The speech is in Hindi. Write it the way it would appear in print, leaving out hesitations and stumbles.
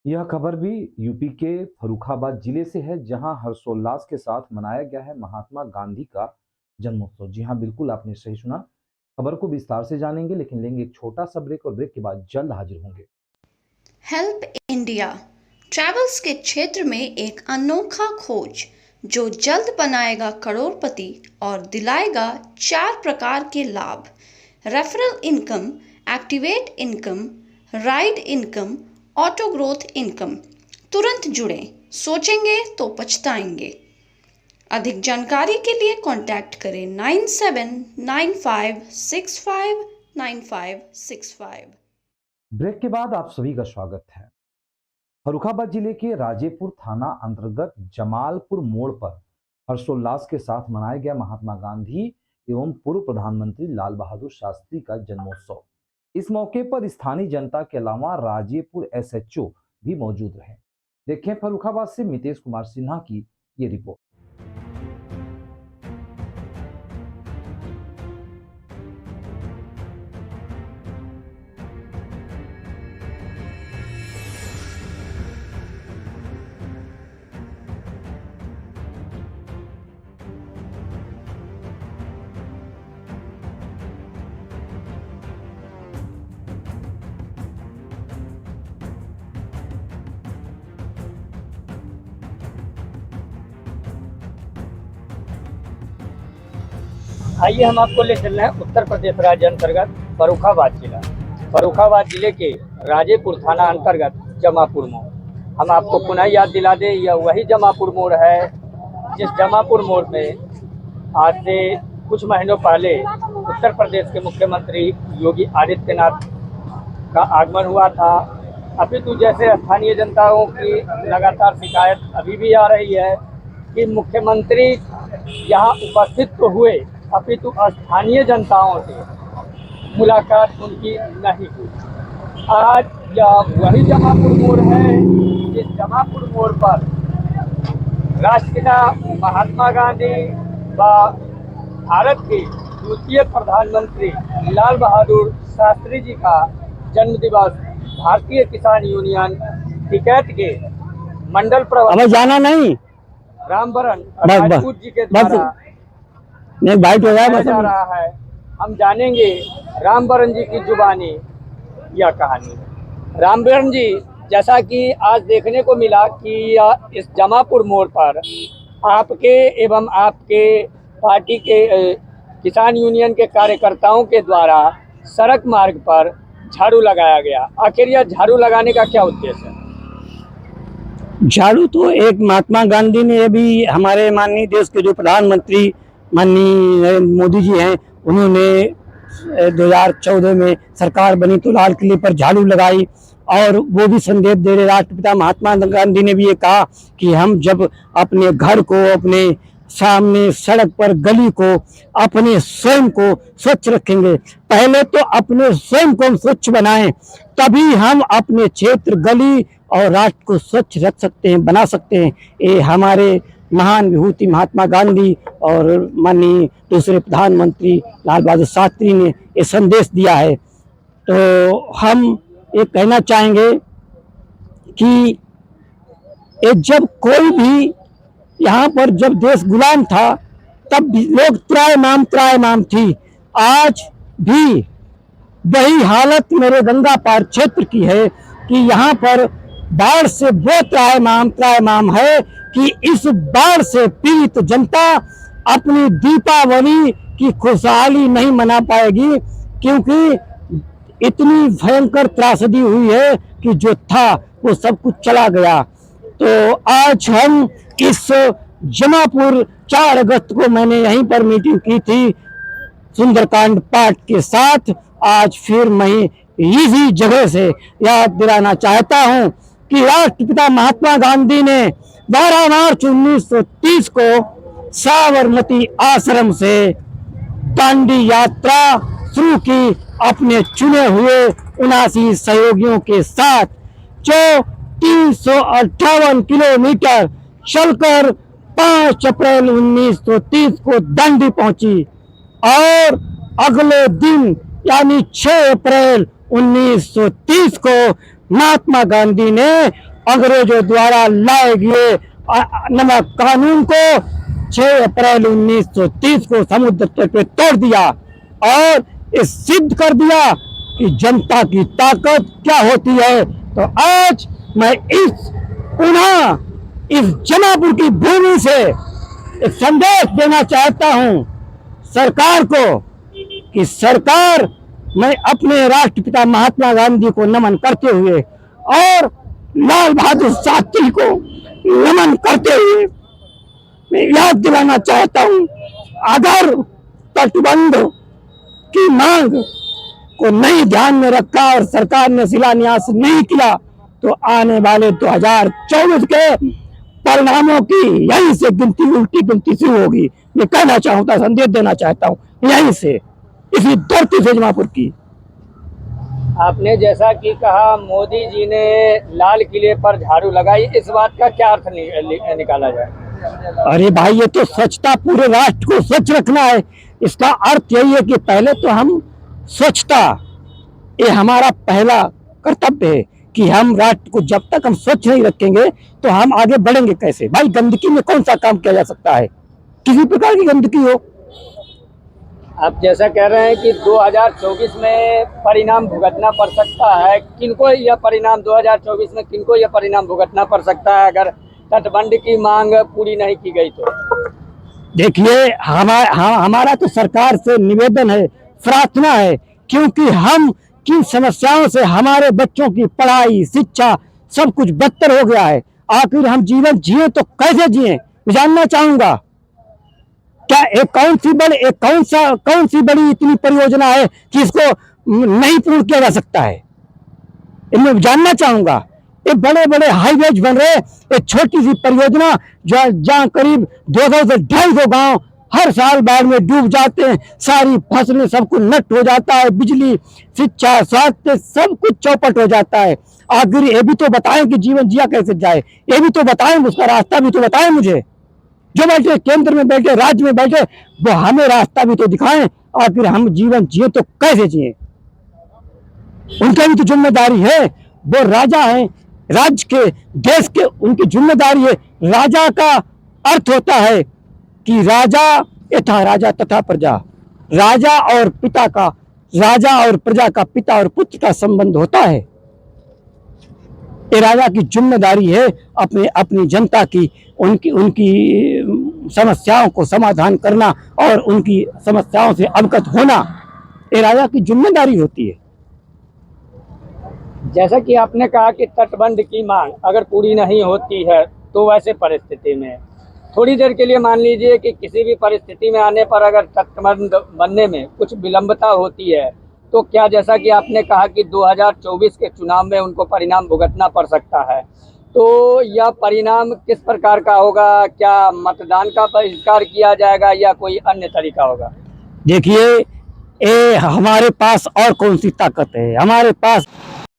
यह खबर भी यूपी के फर्रुखाबाद जिले से है, जहां हर्षोल्लास के साथ मनाया गया है महात्मा गांधी का जन्मोत्सव। जी हां, बिल्कुल आपने सही सुना। खबर को विस्तार से जानेंगे, लेकिन लेंगे एक छोटा सा ब्रेक और ब्रेक के बाद जल्द हाजिर होंगे। हेल्प इंडिया ट्रैवल्स के क्षेत्र में एक अनोखा खोज जो जल्द बनाएगा करोड़पति और दिलाएगा 4 प्रकार के लाभ: referral income, activate income, ride income, auto growth income. तुरंत जुड़ें, सोचेंगे तो पछताएंगे। अधिक जानकारी के लिए कांटेक्ट करें 9795659565। ब्रेक के बाद आप सभी का स्वागत है। फर्रुखाबाद जिले के राजेपुर थाना अंतर्गत जमालपुर मोड़ पर हर्षोल्लास के साथ मनाया गया महात्मा गांधी एवं पूर्व प्रधानमंत्री लाल बहादुर शास्त्री का जन्मोत्सव। इस मौके पर स्थानीय जनता के अलावा राजेपुर एसएचओ भी मौजूद रहे। देखें फर्रुखाबाद से मितेश कुमार सिन्हा की ये रिपोर्ट। आइए हम आपको ले चल रहे हैं उत्तर प्रदेश राज्य अंतर्गत फर्रुखाबाद जिला। फर्रुखाबाद जिले के राजेपुर थाना अंतर्गत जमापुर मोड़। हम आपको पुनः याद दिला दें, यह वही जमापुर मोड़ है जिस जमापुर मोड़ में आज से कुछ महीनों पहले उत्तर प्रदेश के मुख्यमंत्री योगी आदित्यनाथ का आगमन हुआ था। अपितु जैसे स्थानीय जनताओं की लगातार शिकायत अभी भी आ रही है कि मुख्यमंत्री यहाँ उपस्थित तो हुए, अपितु स्थानीय जनताओं से मुलाकात उनकी नहीं हुई। आज यह वही जमापुर मोड़ है जिस जमापुर मोड़ पर राष्ट्रपिता महात्मा गांधी व भारत के द्वितीय प्रधानमंत्री लाल बहादुर शास्त्री जी का जन्म दिवस भारतीय किसान यूनियन टिकैत के मंडल प्रवक्ता जाना नहीं रामबरन राजपूत जी के द्वारा जा रहा है। हम जानेंगे रामबरन जी की जुबानी यह कहानी। रामबरन जी, जैसा कि आज देखने को मिला कि इस जमापुर मोड़ पर आपके एवं आपके पार्टी के किसान यूनियन के कार्यकर्ताओं के द्वारा सड़क मार्ग पर झाड़ू लगाया गया। आखिर यह झाड़ू लगाने का क्या उद्देश्य है? झाड़ू तो एक महात्मा गांधी ने, अभी हमारे माननीय देश के जो प्रधानमंत्री माननीय नरेंद्र मोदी जी हैं, उन्होंने 2014 में सरकार बनी तो लाल किले पर झाड़ू लगाई और वो भी संदेश दे रहे। राष्ट्रपिता महात्मा गांधी ने भी ये कहा कि हम जब अपने घर को, अपने सामने सड़क पर गली को, अपने स्वयं को स्वच्छ रखेंगे, पहले तो अपने स्वयं को हम स्वच्छ बनाएं, तभी हम अपने क्षेत्र, गली और राष्ट्र को स्वच्छ रख सकते हैं, बना सकते हैं। ये हमारे महान विभूति महात्मा गांधी और माननीय दूसरे प्रधानमंत्री लाल बहादुर शास्त्री ने ये संदेश दिया है। तो हम ये कहना चाहेंगे कि ये जब कोई भी यहाँ पर, जब देश गुलाम था, तब भी लोग त्रायमाम थी। आज भी वही हालत मेरे गंगा पार क्षेत्र की है कि यहाँ पर बाढ़ से वो त्रायमाम है कि इस बाढ़ से पीड़ित जनता अपनी दीपावली की खुशहाली नहीं मना पाएगी, क्योंकि इतनी भयंकर त्रासदी हुई है कि जो था वो सब कुछ चला गया। तो आज हम इस जमापुर 4 अगस्त को मैंने यहीं पर मीटिंग की थी सुंदरकांड पाठ के साथ। आज फिर मैं इसी जगह से याद दिलाना चाहता हूं कि राष्ट्रपिता महात्मा गांधी ने 12 मार्च 1930 को साबरमती आश्रम से दांडी यात्रा शुरू की अपने चुने हुए 79 सहयोगियों के साथ, जो 358 किलोमीटर चलकर 5 अप्रैल 1930 को दांडी पहुंची और अगले दिन यानी 6 अप्रैल 1930 को महात्मा गांधी ने अंग्रेजों द्वारा लाए गए नमक कानून को 6 अप्रैल 1930 को समुद्र तट पे तोड़ दिया और इस सिद्ध कर दिया कि जनता की ताकत क्या होती है। तो आज मैं इस जमापुर की भूमि से एक संदेश देना चाहता हूं सरकार को कि सरकार, मैं अपने राष्ट्रपिता महात्मा गांधी को नमन करते हुए और लाल बहादुर शास्त्री को नमन करते हुए मैं याद दिलाना चाहता हूं, अगर तटबंध की मांग को नहीं ध्यान में रखा और सरकार ने शिलान्यास नहीं किया तो आने वाले 2024 के परिणामों की यहीं से उल्टी गिनती शुरू होगी। मैं कहना चाहूँगा, संदेश देना चाहता हूँ यहीं से, इसी धरती से जमापुर की। आपने जैसा कि कहा मोदी जी ने लाल किले पर झाड़ू लगाई, इस बात का क्या अर्थ निकाला जाए? अरे भाई, ये तो स्वच्छता, पूरे राष्ट्र को स्वच्छ रखना है। इसका अर्थ यही है कि पहले तो हम स्वच्छता, ये हमारा पहला कर्तव्य है कि हम राष्ट्र को जब तक हम स्वच्छ नहीं रखेंगे तो हम आगे बढ़ेंगे कैसे? भाई, गंदगी में कौन सा काम किया जा सकता है? किसी प्रकार की गंदगी हो। आप जैसा कह रहे हैं कि 2024 में परिणाम भुगतना पड़ सकता है, किनको यह परिणाम 2024 में किनको यह परिणाम भुगतना पड़ सकता है अगर तटबंध की मांग पूरी नहीं की गई तो? देखिए, हमारा तो सरकार से निवेदन है, प्रार्थना है, क्योंकि हम किन समस्याओं से हमारे बच्चों की पढ़ाई, शिक्षा सब कुछ बदतर हो गया है। आखिर हम जीवन जिए तो कैसे जिए, जानना चाहूंगा। क्या कौन सी बड़ी इतनी परियोजना है कि इसको नहीं पूर्ण किया जा सकता है? मैं जानना चाहूंगा। ये बड़े बड़े हाईवेज बन रहे, एक छोटी सी परियोजना जहाँ करीब 200 से 250 गांव हर साल बाढ़ में डूब जाते हैं, सारी फसलें सब कुछ नष्ट हो जाता है, बिजली, शिक्षा, स्वास्थ्य सब कुछ चौपट हो जाता है। आखिर ये भी तो बताएं कि जीवन जिया कैसे जाए, ये भी तो बताएं, उसका रास्ता भी तो बताएं मुझे। जो बैठे केंद्र में बैठे, राज्य में बैठे, वो हमें रास्ता भी तो दिखाएं। आखिर हम जीवन जिए तो कैसे जिए? उनकी भी तो जिम्मेदारी है, वो राजा हैं राज्य के, देश के, उनकी जिम्मेदारी है। राजा का अर्थ होता है कि राजा यथा राजा तथा प्रजा, राजा और प्रजा का, पिता और पुत्र का संबंध होता है। ये राजा की जिम्मेदारी है अपनी जनता की, उनकी समस्याओं को समाधान करना और उनकी समस्याओं से अवगत होना, ये राजा की जिम्मेदारी होती है। जैसा कि आपने कहा कि तटबंध की मांग अगर पूरी नहीं होती है तो वैसे परिस्थिति में थोड़ी देर के लिए मान लीजिए कि किसी भी परिस्थिति में आने पर अगर तटबंध बनने में कुछ विलंबता होती है तो क्या, जैसा कि आपने कहा कि 2024 के चुनाव में उनको परिणाम भुगतना पड़ सकता है, तो यह परिणाम किस प्रकार का होगा? क्या मतदान का बहिष्कार किया जाएगा या कोई अन्य तरीका होगा? देखिए, हमारे पास और कौन सी ताकत है? हमारे पास